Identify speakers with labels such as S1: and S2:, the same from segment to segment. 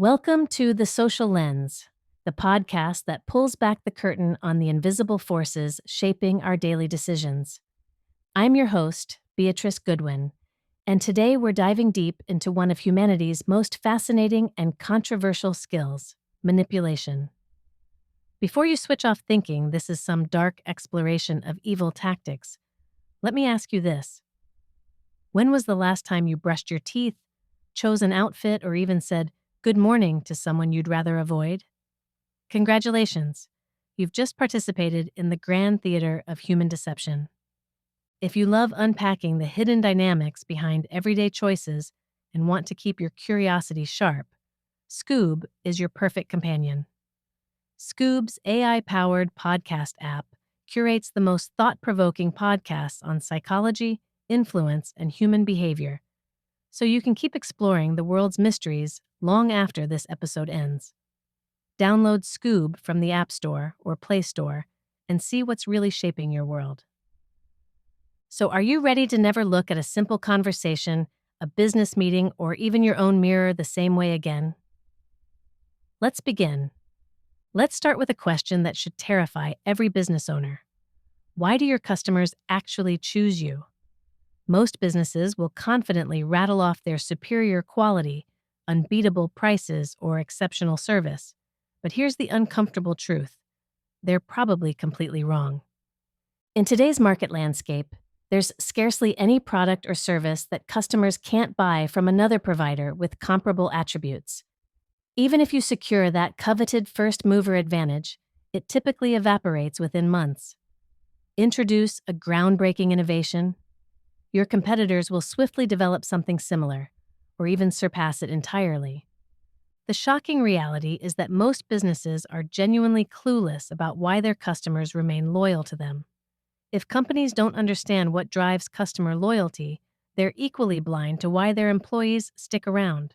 S1: Welcome to The Social Lens, the podcast that pulls back the curtain on the invisible forces shaping our daily decisions. I'm your host, Beatrice Goodwin, and today we're diving deep into one of humanity's most fascinating and controversial skills, manipulation. Before you switch off thinking this is some dark exploration of evil tactics, let me ask you this. When was the last time you brushed your teeth, chose an outfit, or even said good morning to someone you'd rather avoid? Congratulations, you've just participated in the grand theater of human deception. If you love unpacking the hidden dynamics behind everyday choices and want to keep your curiosity sharp, Scoob is your perfect companion. Scoob's AI-powered podcast app curates the most thought-provoking podcasts on psychology, influence, and human behavior, so you can keep exploring the world's mysteries long after this episode ends. Download Scoob from the App Store or Play Store and see what's really shaping your world. So are you ready to never look at a simple conversation, a business meeting, or even your own mirror the same way again? Let's begin. Let's start with a question that should terrify every business owner. Why do your customers actually choose you? Most businesses will confidently rattle off their superior quality, unbeatable prices, or exceptional service. But here's the uncomfortable truth. They're probably completely wrong. In today's market landscape, there's scarcely any product or service that customers can't buy from another provider with comparable attributes. Even if you secure that coveted first-mover advantage, it typically evaporates within months. Introduce a groundbreaking innovation, your competitors will swiftly develop something similar, or even surpass it entirely. The shocking reality is that most businesses are genuinely clueless about why their customers remain loyal to them. If companies don't understand what drives customer loyalty, they're equally blind to why their employees stick around.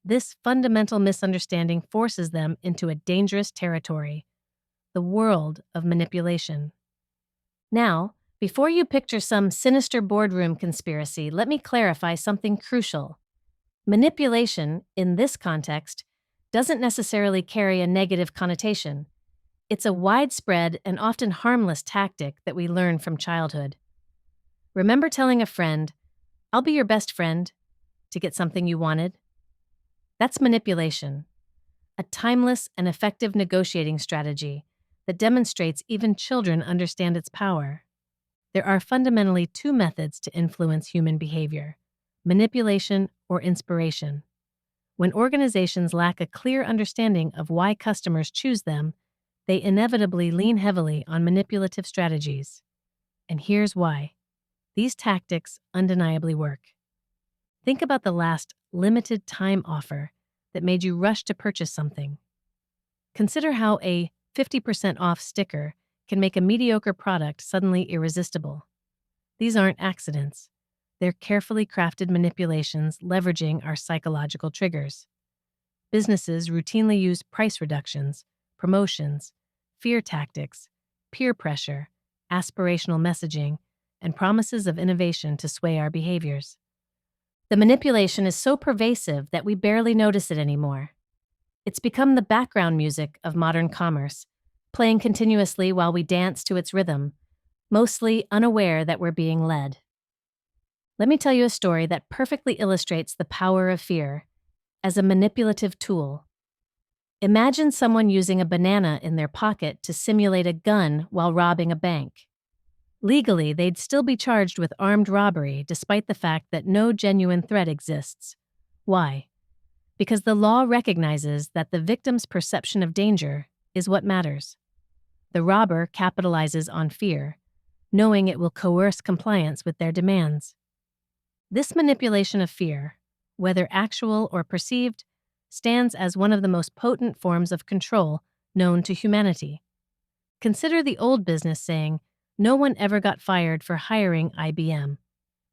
S1: This fundamental misunderstanding forces them into a dangerous territory, the world of manipulation. Now, before you picture some sinister boardroom conspiracy, let me clarify something crucial. Manipulation, in this context, doesn't necessarily carry a negative connotation. It's a widespread and often harmless tactic that we learn from childhood. Remember telling a friend, "I'll be your best friend," to get something you wanted? That's manipulation, a timeless and effective negotiating strategy that demonstrates even children understand its power. There are fundamentally two methods to influence human behavior: manipulation or inspiration. When organizations lack a clear understanding of why customers choose them, they inevitably lean heavily on manipulative strategies. And here's why. These tactics undeniably work. Think about the last limited time offer that made you rush to purchase something. Consider how a 50% off sticker can make a mediocre product suddenly irresistible. These aren't accidents. They're carefully crafted manipulations leveraging our psychological triggers. Businesses routinely use price reductions, promotions, fear tactics, peer pressure, aspirational messaging, and promises of innovation to sway our behaviors. The manipulation is so pervasive that we barely notice it anymore. It's become the background music of modern commerce, playing continuously while we dance to its rhythm, mostly unaware that we're being led. Let me tell you a story that perfectly illustrates the power of fear as a manipulative tool. Imagine someone using a banana in their pocket to simulate a gun while robbing a bank. Legally, they'd still be charged with armed robbery despite the fact that no genuine threat exists. Why? Because the law recognizes that the victim's perception of danger is what matters. The robber capitalizes on fear, knowing it will coerce compliance with their demands. This manipulation of fear, whether actual or perceived, stands as one of the most potent forms of control known to humanity. Consider the old business saying, "No one ever got fired for hiring IBM."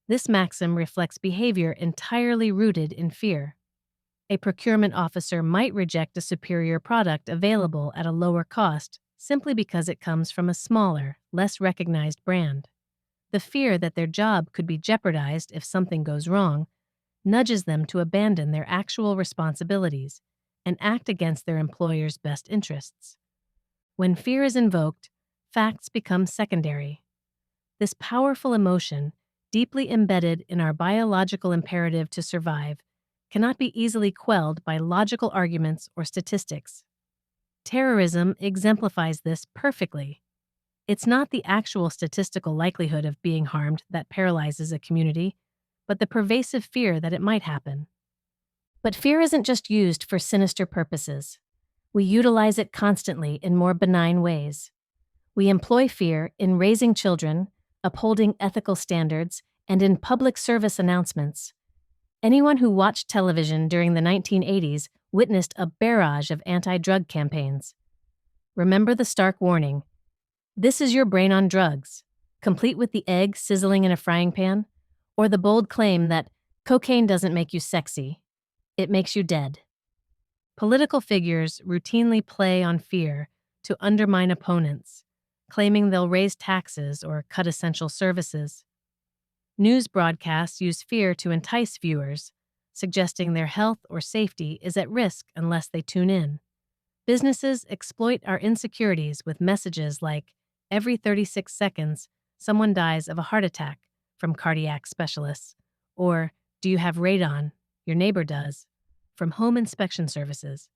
S1: This maxim reflects behavior entirely rooted in fear. A procurement officer might reject a superior product available at a lower cost simply because it comes from a smaller, less recognized brand. The fear that their job could be jeopardized if something goes wrong nudges them to abandon their actual responsibilities, and act against their employer's best interests. When fear is invoked, facts become secondary. This powerful emotion, deeply embedded in our biological imperative to survive, cannot be easily quelled by logical arguments or statistics. Terrorism exemplifies this perfectly. It's not the actual statistical likelihood of being harmed that paralyzes a community, but the pervasive fear that it might happen. But fear isn't just used for sinister purposes. We utilize it constantly in more benign ways. We employ fear in raising children, upholding ethical standards, and in public service announcements. Anyone who watched television during the 1980s witnessed a barrage of anti-drug campaigns. Remember the stark warning, "This is your brain on drugs," complete with the egg sizzling in a frying pan, or the bold claim that cocaine doesn't make you sexy, it makes you dead. Political figures routinely play on fear to undermine opponents, claiming they'll raise taxes or cut essential services. News broadcasts use fear to entice viewers, suggesting their health or safety is at risk unless they tune in. Businesses exploit our insecurities with messages like, "Every 36 seconds, someone dies of a heart attack," from cardiac specialists, or "Do you have radon? Your neighbor does," from home inspection services.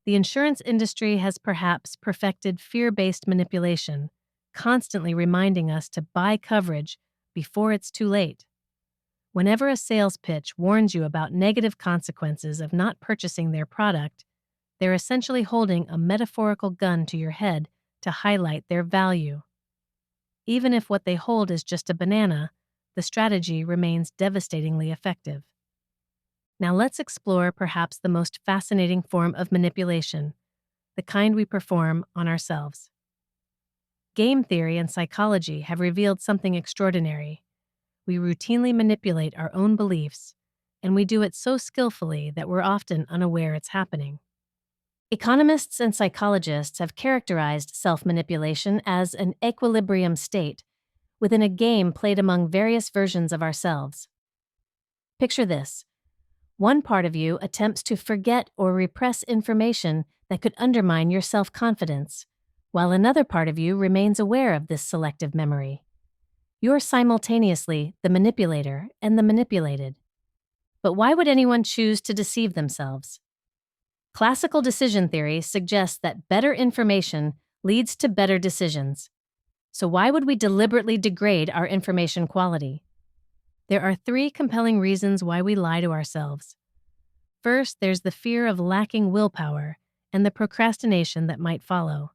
S1: The insurance industry has perhaps perfected fear-based manipulation, constantly reminding us to buy coverage before it's too late. Whenever a sales pitch warns you about negative consequences of not purchasing their product, they're essentially holding a metaphorical gun to your head to highlight their value. Even if what they hold is just a banana, the strategy remains devastatingly effective. Now let's explore perhaps the most fascinating form of manipulation, the kind we perform on ourselves. Game theory and psychology have revealed something extraordinary. We routinely manipulate our own beliefs, and we do it so skillfully that we're often unaware it's happening. Economists and psychologists have characterized self-manipulation as an equilibrium state within a game played among various versions of ourselves. Picture this. One part of you attempts to forget or repress information that could undermine your self-confidence, while another part of you remains aware of this selective memory. You're simultaneously the manipulator and the manipulated. But why would anyone choose to deceive themselves? Classical decision theory suggests that better information leads to better decisions. So why would we deliberately degrade our information quality? There are 3 compelling reasons why we lie to ourselves. First, there's the fear of lacking willpower and the procrastination that might follow.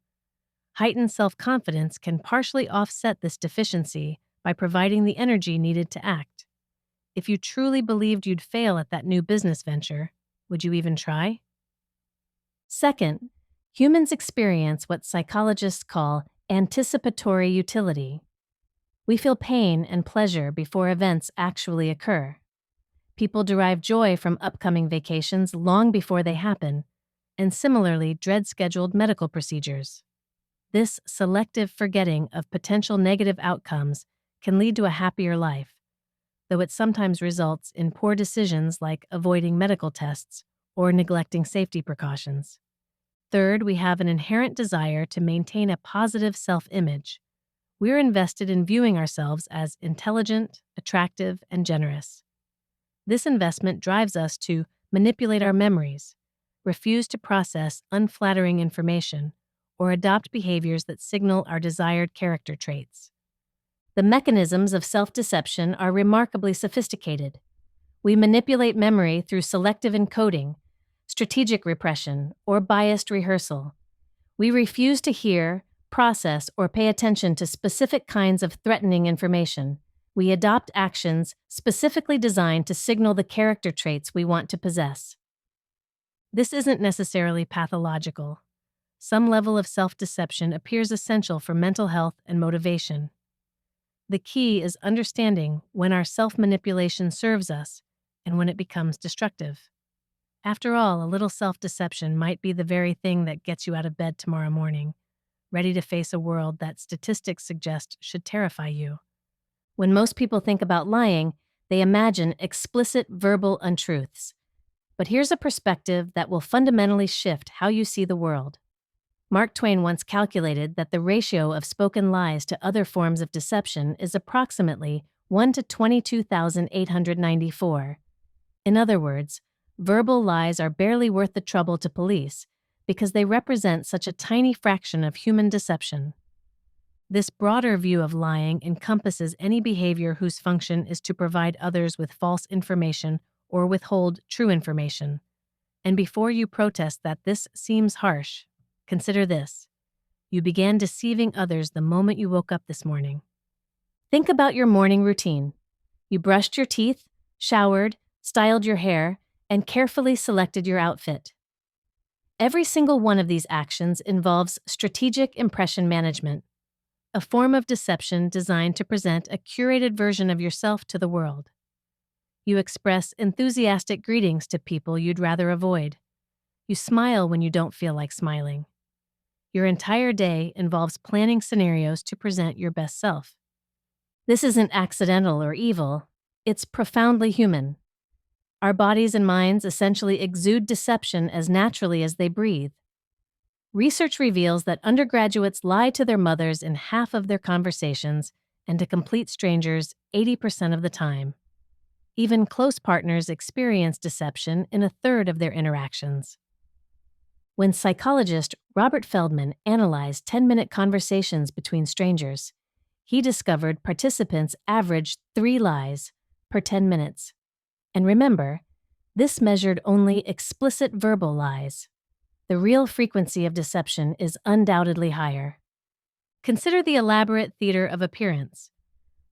S1: Heightened self-confidence can partially offset this deficiency by providing the energy needed to act. If you truly believed you'd fail at that new business venture, would you even try? Second, humans experience what psychologists call anticipatory utility. We feel pain and pleasure before events actually occur. People derive joy from upcoming vacations long before they happen, and similarly dread scheduled medical procedures. This selective forgetting of potential negative outcomes can lead to a happier life, though it sometimes results in poor decisions like avoiding medical tests or neglecting safety precautions. Third, we have an inherent desire to maintain a positive self-image. We're invested in viewing ourselves as intelligent, attractive, and generous. This investment drives us to manipulate our memories, refuse to process unflattering information, or adopt behaviors that signal our desired character traits. The mechanisms of self-deception are remarkably sophisticated. We manipulate memory through selective encoding, strategic repression, or biased rehearsal. We refuse to hear, process, or pay attention to specific kinds of threatening information. We adopt actions specifically designed to signal the character traits we want to possess. This isn't necessarily pathological. Some level of self-deception appears essential for mental health and motivation. The key is understanding when our self-manipulation serves us and when it becomes destructive. After all, a little self-deception might be the very thing that gets you out of bed tomorrow morning, ready to face a world that statistics suggest should terrify you. When most people think about lying, they imagine explicit verbal untruths. But here's a perspective that will fundamentally shift how you see the world. Mark Twain once calculated that the ratio of spoken lies to other forms of deception is approximately 1 to 22,894. In other words, verbal lies are barely worth the trouble to police because they represent such a tiny fraction of human deception. This broader view of lying encompasses any behavior whose function is to provide others with false information or withhold true information. And before you protest that this seems harsh, consider this. You began deceiving others the moment you woke up this morning. Think about your morning routine. You brushed your teeth, showered, styled your hair, and carefully selected your outfit. Every single one of these actions involves strategic impression management, a form of deception designed to present a curated version of yourself to the world. You express enthusiastic greetings to people you'd rather avoid. You smile when you don't feel like smiling. Your entire day involves planning scenarios to present your best self. This isn't accidental or evil, it's profoundly human. Our bodies and minds essentially exude deception as naturally as they breathe. Research reveals that undergraduates lie to their mothers in half of their conversations and to complete strangers 80% of the time. Even close partners experience deception in a third of their interactions. When psychologist Robert Feldman analyzed 10-minute conversations between strangers, he discovered participants averaged 3 lies per 10 minutes. And remember, this measured only explicit verbal lies. The real frequency of deception is undoubtedly higher. Consider the elaborate theater of appearance.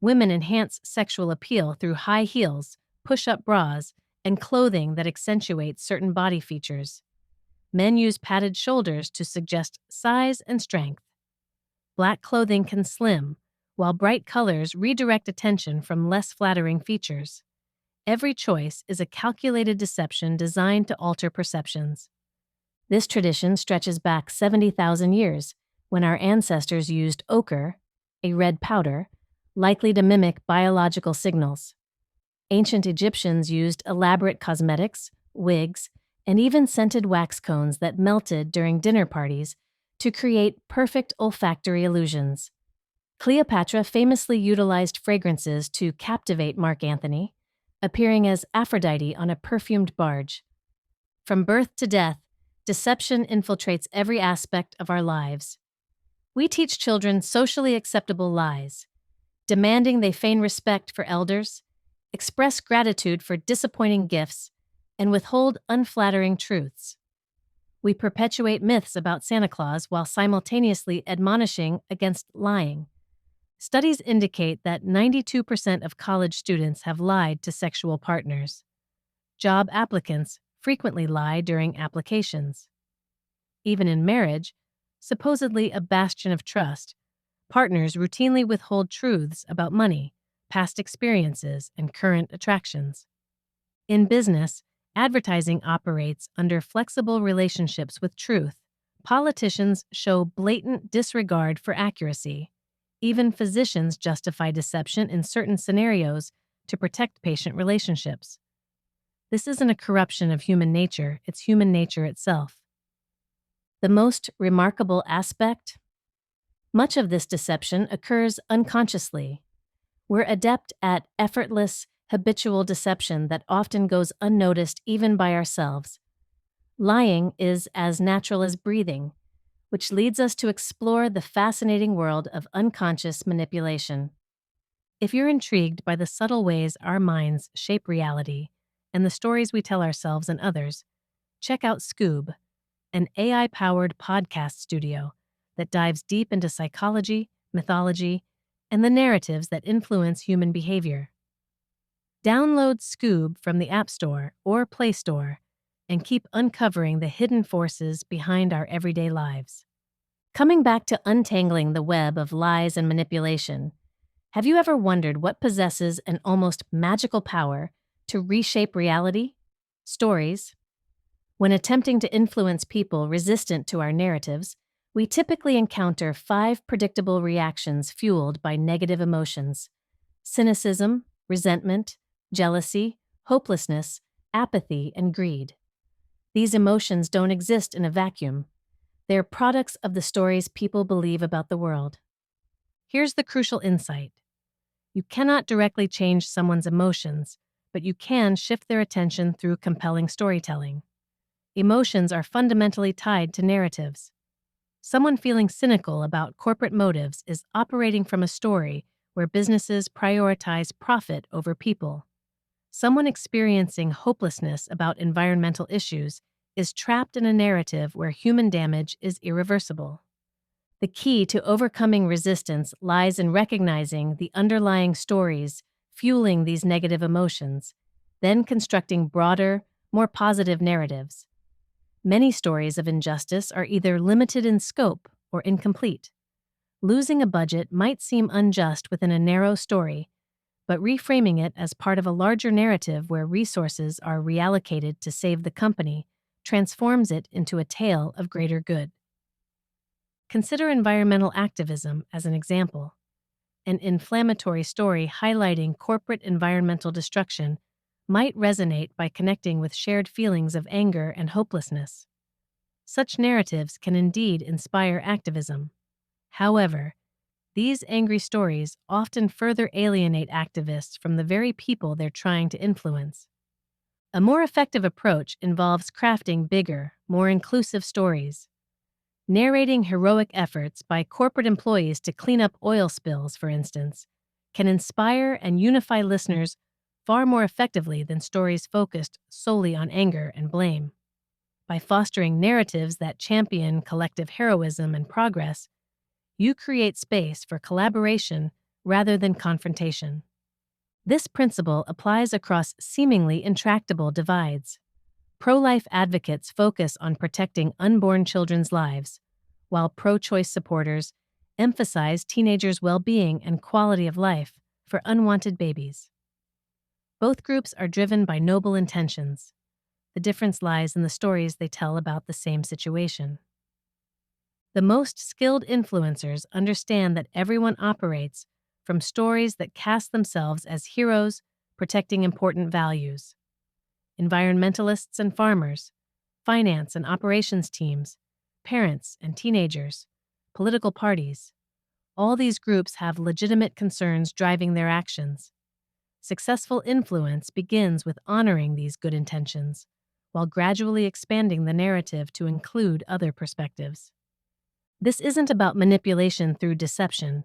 S1: Women enhance sexual appeal through high heels, push-up bras, and clothing that accentuates certain body features. Men use padded shoulders to suggest size and strength. Black clothing can slim, while bright colors redirect attention from less flattering features. Every choice is a calculated deception designed to alter perceptions. This tradition stretches back 70,000 years, when our ancestors used ochre, a red powder, likely to mimic biological signals. Ancient Egyptians used elaborate cosmetics, wigs, and even scented wax cones that melted during dinner parties to create perfect olfactory illusions. Cleopatra famously utilized fragrances to captivate Mark Antony, appearing as Aphrodite on a perfumed barge. From birth to death, deception infiltrates every aspect of our lives. We teach children socially acceptable lies, demanding they feign respect for elders, express gratitude for disappointing gifts, and withhold unflattering truths. We perpetuate myths about Santa Claus while simultaneously admonishing against lying. Studies indicate that 92% of college students have lied to sexual partners. Job applicants frequently lie during applications. Even in marriage, supposedly a bastion of trust, partners routinely withhold truths about money, past experiences, and current attractions. In business, advertising operates under flexible relationships with truth. Politicians show blatant disregard for accuracy. Even physicians justify deception in certain scenarios to protect patient relationships. This isn't a corruption of human nature, it's human nature itself. The most remarkable aspect? Much of this deception occurs unconsciously. We're adept at effortless, habitual deception that often goes unnoticed even by ourselves. Lying is as natural as breathing, which leads us to explore the fascinating world of unconscious manipulation. If you're intrigued by the subtle ways our minds shape reality and the stories we tell ourselves and others, check out Scoob, an AI-powered podcast studio that dives deep into psychology, mythology, and the narratives that influence human behavior. Download Scoob from the App Store or Play Store and keep uncovering the hidden forces behind our everyday lives. Coming back to untangling the web of lies and manipulation, have you ever wondered what possesses an almost magical power to reshape reality? Stories. When attempting to influence people resistant to our narratives, we typically encounter 5 predictable reactions fueled by negative emotions: cynicism, resentment, jealousy, hopelessness, apathy, and greed. These emotions don't exist in a vacuum. They're products of the stories people believe about the world. Here's the crucial insight. You cannot directly change someone's emotions, but you can shift their attention through compelling storytelling. Emotions are fundamentally tied to narratives. Someone feeling cynical about corporate motives is operating from a story where businesses prioritize profit over people. Someone experiencing hopelessness about environmental issues is trapped in a narrative where human damage is irreversible. The key to overcoming resistance lies in recognizing the underlying stories fueling these negative emotions, then constructing broader, more positive narratives. Many stories of injustice are either limited in scope or incomplete. Losing a budget might seem unjust within a narrow story, but reframing it as part of a larger narrative where resources are reallocated to save the company transforms it into a tale of greater good. Consider environmental activism as an example. An inflammatory story highlighting corporate environmental destruction might resonate by connecting with shared feelings of anger and hopelessness. Such narratives can indeed inspire activism. However, these angry stories often further alienate activists from the very people they're trying to influence. A more effective approach involves crafting bigger, more inclusive stories. Narrating heroic efforts by corporate employees to clean up oil spills, for instance, can inspire and unify listeners far more effectively than stories focused solely on anger and blame. By fostering narratives that champion collective heroism and progress, you create space for collaboration rather than confrontation. This principle applies across seemingly intractable divides. Pro-life advocates focus on protecting unborn children's lives, while pro-choice supporters emphasize teenagers' well-being and quality of life for unwanted babies. Both groups are driven by noble intentions. The difference lies in the stories they tell about the same situation. The most skilled influencers understand that everyone operates from stories that cast themselves as heroes protecting important values. Environmentalists and farmers, finance and operations teams, parents and teenagers, political parties. All these groups have legitimate concerns driving their actions. Successful influence begins with honoring these good intentions, while gradually expanding the narrative to include other perspectives. This isn't about manipulation through deception,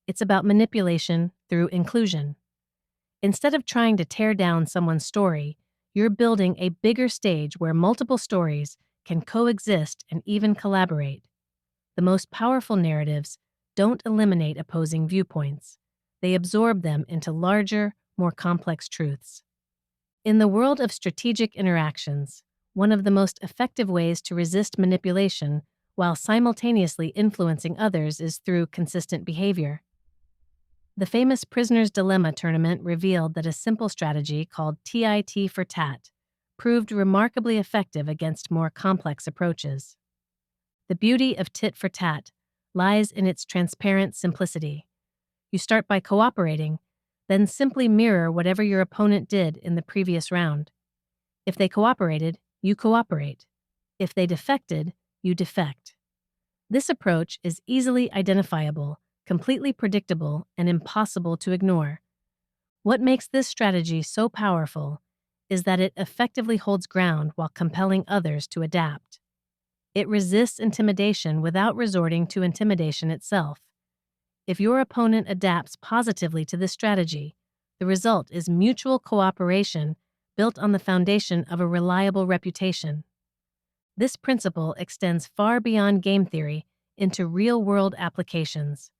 S1: it's about manipulation through inclusion. Instead of trying to tear down someone's story, you're building a bigger stage where multiple stories can coexist and even collaborate. The most powerful narratives don't eliminate opposing viewpoints. They absorb them into larger, more complex truths. In the world of strategic interactions, one of the most effective ways to resist manipulation while simultaneously influencing others is through consistent behavior. The famous Prisoner's Dilemma tournament revealed that a simple strategy called TIT for tat proved remarkably effective against more complex approaches. The beauty of tit for tat lies in its transparent simplicity. You start by cooperating, then simply mirror whatever your opponent did in the previous round. If they cooperated, you cooperate. If they defected, you defect. This approach is easily identifiable, completely predictable, and impossible to ignore. What makes this strategy so powerful is that it effectively holds ground while compelling others to adapt. It resists intimidation without resorting to intimidation itself. If your opponent adapts positively to this strategy, the result is mutual cooperation built on the foundation of a reliable reputation. This principle extends far beyond game theory into real-world applications.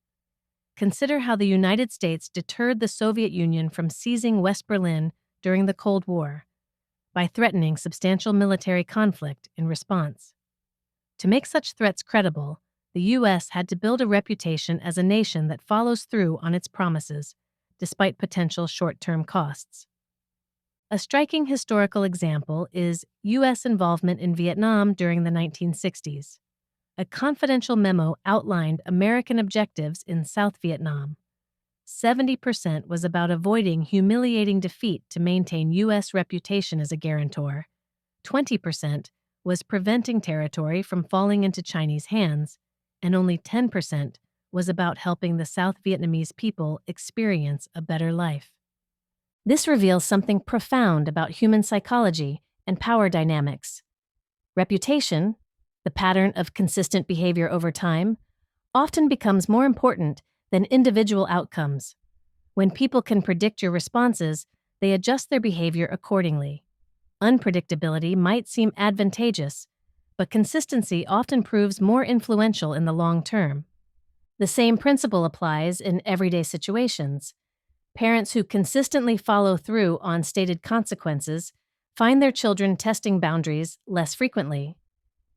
S1: Consider how the United States deterred the Soviet Union from seizing West Berlin during the Cold War by threatening substantial military conflict in response. To make such threats credible, the U.S. had to build a reputation as a nation that follows through on its promises, despite potential short-term costs. A striking historical example is U.S. involvement in Vietnam during the 1960s. A confidential memo outlined American objectives in South Vietnam. 70% was about avoiding humiliating defeat to maintain U.S. reputation as a guarantor. 20% was preventing territory from falling into Chinese hands, and only 10% was about helping the South Vietnamese people experience a better life. This reveals something profound about human psychology and power dynamics. Reputation, the pattern of consistent behavior over time, often becomes more important than individual outcomes. When people can predict your responses, they adjust their behavior accordingly. Unpredictability might seem advantageous, but consistency often proves more influential in the long term. The same principle applies in everyday situations. Parents who consistently follow through on stated consequences find their children testing boundaries less frequently.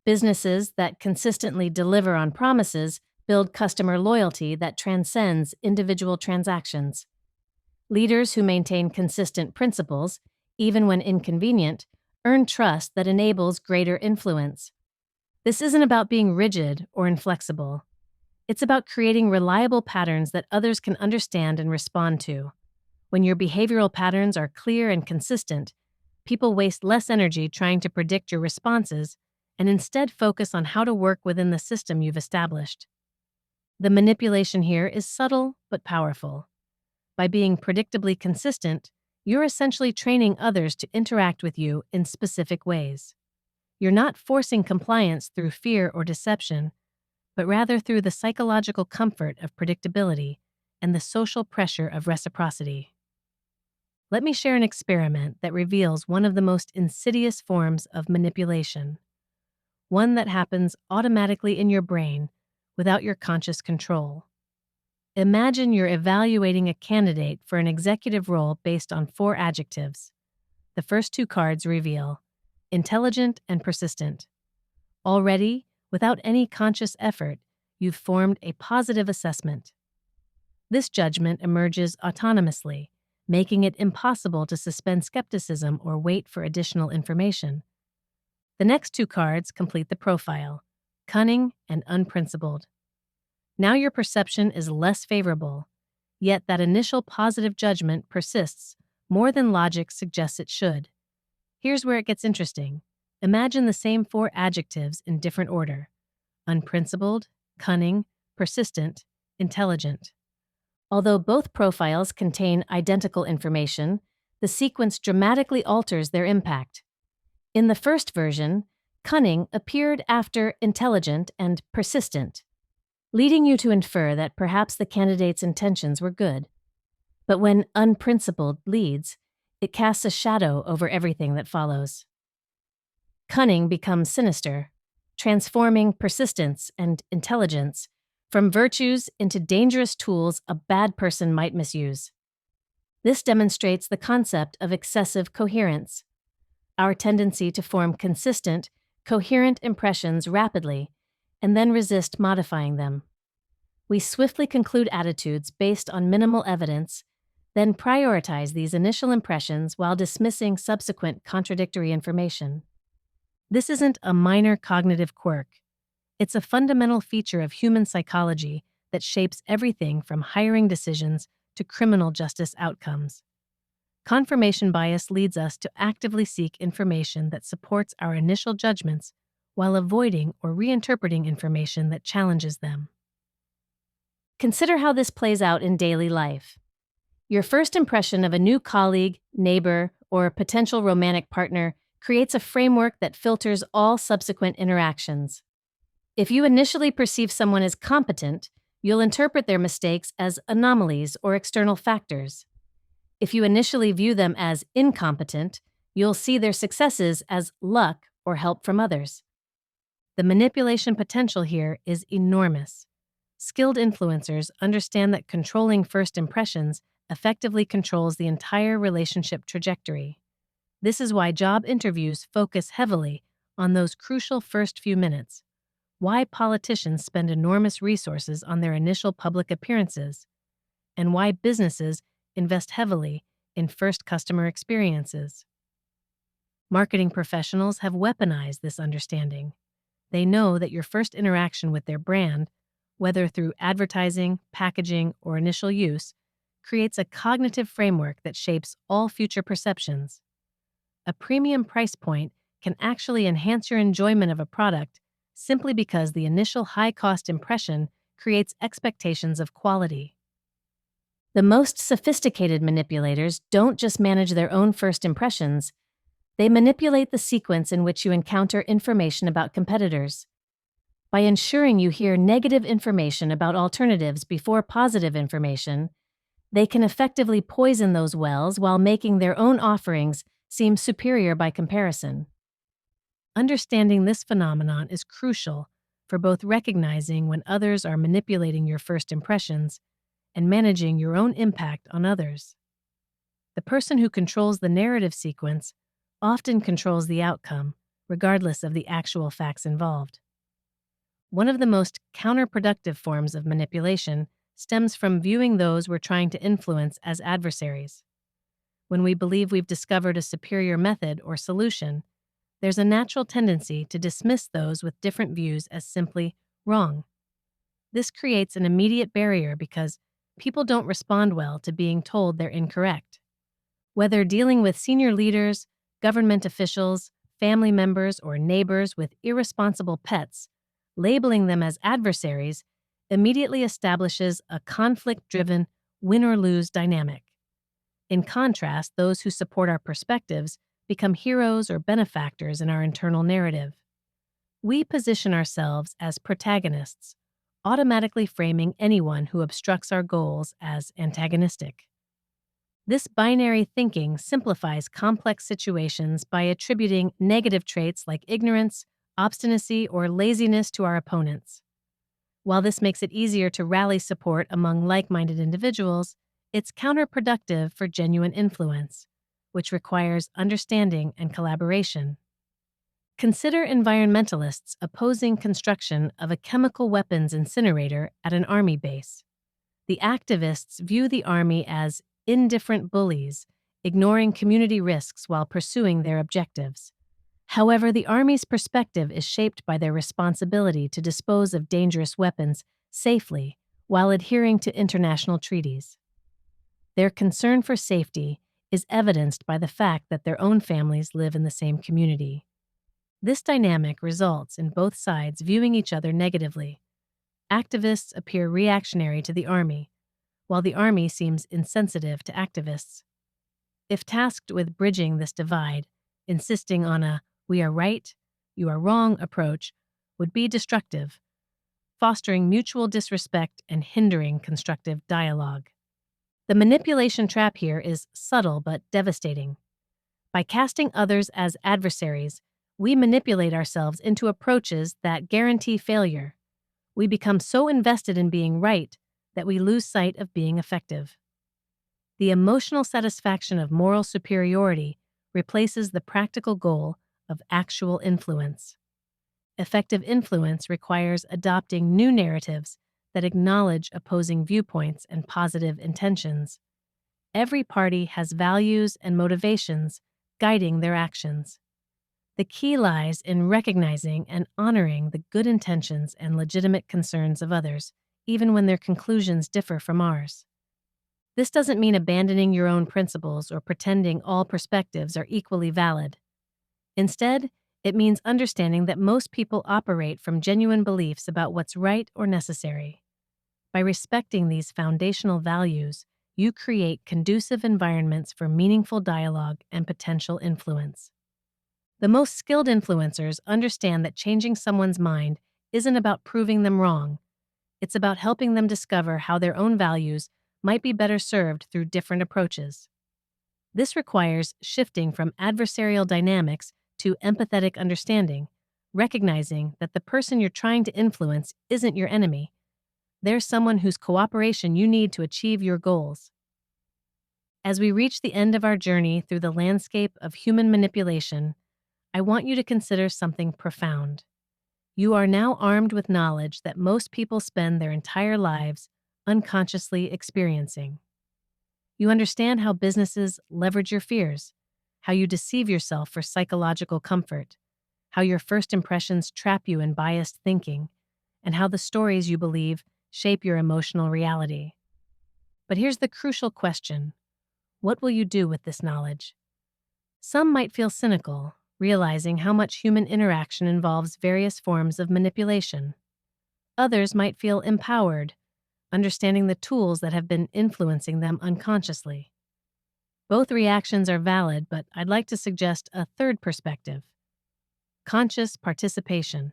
S1: Businesses that consistently deliver on promises build customer loyalty that transcends individual transactions. Leaders who maintain consistent principles, even when inconvenient, earn trust that enables greater influence. This isn't about being rigid or inflexible. It's about creating reliable patterns that others can understand and respond to. When your behavioral patterns are clear and consistent, people waste less energy trying to predict your responses and instead focus on how to work within the system you've established. The manipulation here is subtle but powerful. By being predictably consistent, you're essentially training others to interact with you in specific ways. You're not forcing compliance through fear or deception, but rather through the psychological comfort of predictability and the social pressure of reciprocity. Let me share an experiment that reveals one of the most insidious forms of manipulation, one that happens automatically in your brain without your conscious control. Imagine you're evaluating a candidate for an executive role based on 4 adjectives. The first 2 cards reveal intelligent and persistent. Already, without any conscious effort, you've formed a positive assessment. This judgment emerges autonomously, making it impossible to suspend skepticism or wait for additional information. The next 2 cards complete the profile, cunning and unprincipled. Now your perception is less favorable, yet that initial positive judgment persists more than logic suggests it should. Here's where it gets interesting. Imagine the same 4 adjectives in different order: unprincipled, cunning, persistent, intelligent. Although both profiles contain identical information, the sequence dramatically alters their impact. In the first version, cunning appeared after intelligent and persistent, leading you to infer that perhaps the candidate's intentions were good. But when unprincipled leads, it casts a shadow over everything that follows. Cunning becomes sinister, transforming persistence and intelligence from virtues into dangerous tools a bad person might misuse. This demonstrates the concept of excessive coherence, our tendency to form consistent, coherent impressions rapidly and then resist modifying them. We swiftly conclude attitudes based on minimal evidence, then prioritize these initial impressions while dismissing subsequent contradictory information. This isn't a minor cognitive quirk. It's a fundamental feature of human psychology that shapes everything from hiring decisions to criminal justice outcomes. Confirmation bias leads us to actively seek information that supports our initial judgments while avoiding or reinterpreting information that challenges them. Consider how this plays out in daily life. Your first impression of a new colleague, neighbor, or potential romantic partner creates a framework that filters all subsequent interactions. If you initially perceive someone as competent, you'll interpret their mistakes as anomalies or external factors. If you initially view them as incompetent, you'll see their successes as luck or help from others. The manipulation potential here is enormous. Skilled influencers understand that controlling first impressions effectively controls the entire relationship trajectory. This is why job interviews focus heavily on those crucial first few minutes, why politicians spend enormous resources on their initial public appearances, and why businesses invest heavily in first customer experiences. Marketing professionals have weaponized this understanding. They know that your first interaction with their brand, whether through advertising, packaging, or initial use, creates a cognitive framework that shapes all future perceptions. A premium price point can actually enhance your enjoyment of a product simply because the initial high-cost impression creates expectations of quality. The most sophisticated manipulators don't just manage their own first impressions, they manipulate the sequence in which you encounter information about competitors. By ensuring you hear negative information about alternatives before positive information, they can effectively poison those wells while making their own offerings seem superior by comparison. Understanding this phenomenon is crucial for both recognizing when others are manipulating your first impressions and managing your own impact on others. The person who controls the narrative sequence often controls the outcome, regardless of the actual facts involved. One of the most counterproductive forms of manipulation stems from viewing those we're trying to influence as adversaries. When we believe we've discovered a superior method or solution, there's a natural tendency to dismiss those with different views as simply wrong. This creates an immediate barrier because people don't respond well to being told they're incorrect. Whether dealing with senior leaders, government officials, family members, or neighbors with irresponsible pets, labeling them as adversaries immediately establishes a conflict-driven win-or-lose dynamic. In contrast, those who support our perspectives become heroes or benefactors in our internal narrative. We position ourselves as protagonists, automatically framing anyone who obstructs our goals as antagonistic. This binary thinking simplifies complex situations by attributing negative traits like ignorance, obstinacy, or laziness to our opponents. While this makes it easier to rally support among like-minded individuals, it's counterproductive for genuine influence, which requires understanding and collaboration. Consider environmentalists opposing construction of a chemical weapons incinerator at an army base. The activists view the army as indifferent bullies, ignoring community risks while pursuing their objectives. However, the Army's perspective is shaped by their responsibility to dispose of dangerous weapons safely while adhering to international treaties. Their concern for safety is evidenced by the fact that their own families live in the same community. This dynamic results in both sides viewing each other negatively. Activists appear reactionary to the Army, while the Army seems insensitive to activists. If tasked with bridging this divide, insisting on a "we are right, you are wrong" approach would be destructive, fostering mutual disrespect and hindering constructive dialogue. The manipulation trap here is subtle but devastating. By casting others as adversaries, we manipulate ourselves into approaches that guarantee failure. We become so invested in being right that we lose sight of being effective. The emotional satisfaction of moral superiority replaces the practical goal of actual influence. Effective influence requires adopting new narratives that acknowledge opposing viewpoints and positive intentions. Every party has values and motivations guiding their actions. The key lies in recognizing and honoring the good intentions and legitimate concerns of others, even when their conclusions differ from ours. This doesn't mean abandoning your own principles or pretending all perspectives are equally valid. Instead, it means understanding that most people operate from genuine beliefs about what's right or necessary. By respecting these foundational values, you create conducive environments for meaningful dialogue and potential influence. The most skilled influencers understand that changing someone's mind isn't about proving them wrong. It's about helping them discover how their own values might be better served through different approaches. This requires shifting from adversarial dynamics to empathetic understanding, recognizing that the person you're trying to influence isn't your enemy. They're someone whose cooperation you need to achieve your goals. As we reach the end of our journey through the landscape of human manipulation, I want you to consider something profound. You are now armed with knowledge that most people spend their entire lives unconsciously experiencing. You understand how businesses leverage your fears, how you deceive yourself for psychological comfort, how your first impressions trap you in biased thinking, and how the stories you believe shape your emotional reality. But here's the crucial question. What will you do with this knowledge? Some might feel cynical, realizing how much human interaction involves various forms of manipulation. Others might feel empowered, understanding the tools that have been influencing them unconsciously. Both reactions are valid, but I'd like to suggest a third perspective: conscious participation.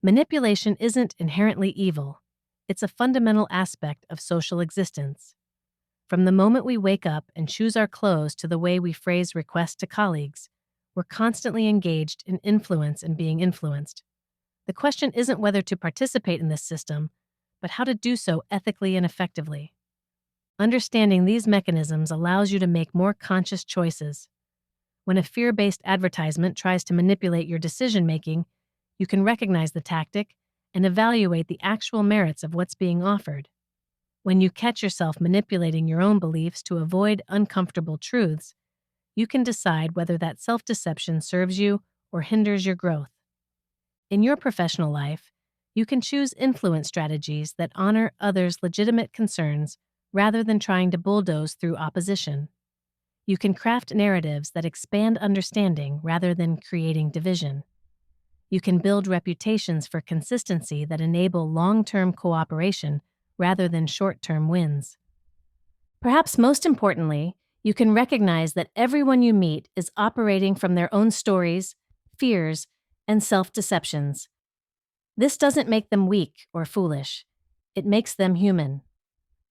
S1: Manipulation isn't inherently evil. It's a fundamental aspect of social existence. From the moment we wake up and choose our clothes to the way we phrase requests to colleagues, we're constantly engaged in influence and being influenced. The question isn't whether to participate in this system, but how to do so ethically and effectively. Understanding these mechanisms allows you to make more conscious choices. When a fear-based advertisement tries to manipulate your decision-making, you can recognize the tactic and evaluate the actual merits of what's being offered. When you catch yourself manipulating your own beliefs to avoid uncomfortable truths, you can decide whether that self-deception serves you or hinders your growth. In your professional life, you can choose influence strategies that honor others' legitimate concerns rather than trying to bulldoze through opposition. You can craft narratives that expand understanding rather than creating division. You can build reputations for consistency that enable long-term cooperation rather than short-term wins. Perhaps most importantly, you can recognize that everyone you meet is operating from their own stories, fears, and self-deceptions. This doesn't make them weak or foolish. It makes them human.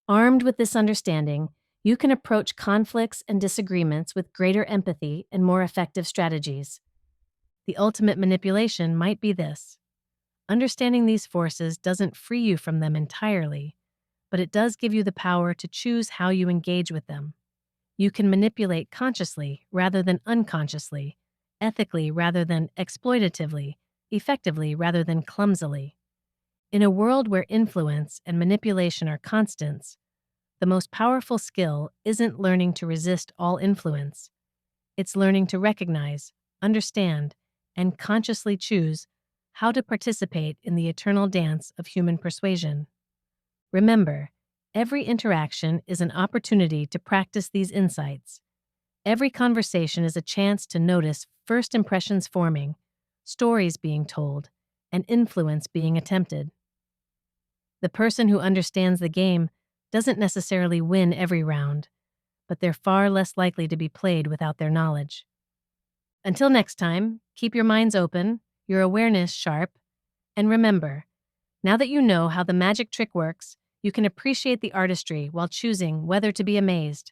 S1: Armed with this understanding, you can approach conflicts and disagreements with greater empathy and more effective strategies. The ultimate manipulation might be this: understanding these forces doesn't free you from them entirely, but it does give you the power to choose how you engage with them. You can manipulate consciously rather than unconsciously, ethically rather than exploitatively, effectively rather than clumsily. In a world where influence and manipulation are constants, the most powerful skill isn't learning to resist all influence. It's learning to recognize, understand, and consciously choose how to participate in the eternal dance of human persuasion. Remember, every interaction is an opportunity to practice these insights. Every conversation is a chance to notice first impressions forming, stories being told, and influence being attempted. The person who understands the game doesn't necessarily win every round, but they're far less likely to be played without their knowledge. Until next time, keep your minds open, your awareness sharp, and remember, now that you know how the magic trick works, you can appreciate the artistry while choosing whether to be amazed.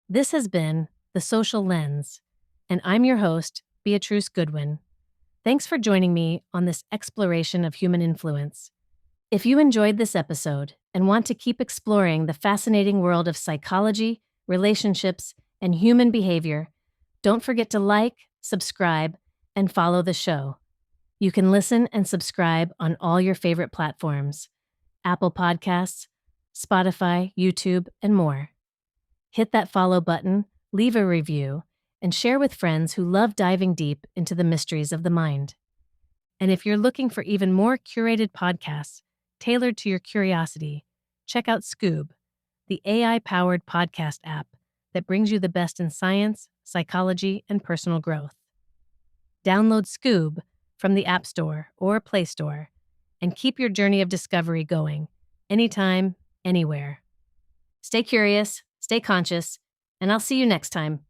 S1: This has been The Social Lens, and I'm your host, Beatrice Goodwin. Thanks for joining me on this exploration of human influence. If you enjoyed this episode and want to keep exploring the fascinating world of psychology, relationships, and human behavior, don't forget to like, subscribe, and follow the show. You can listen and subscribe on all your favorite platforms: Apple Podcasts, Spotify, YouTube, and more. Hit that follow button, leave a review, and share with friends who love diving deep into the mysteries of the mind. And if you're looking for even more curated podcasts tailored to your curiosity, check out Scoob, the AI-powered podcast app that brings you the best in science, psychology, and personal growth. Download Scoob from the App Store or Play Store and keep your journey of discovery going, anytime, anywhere. Stay curious, stay conscious, and I'll see you next time.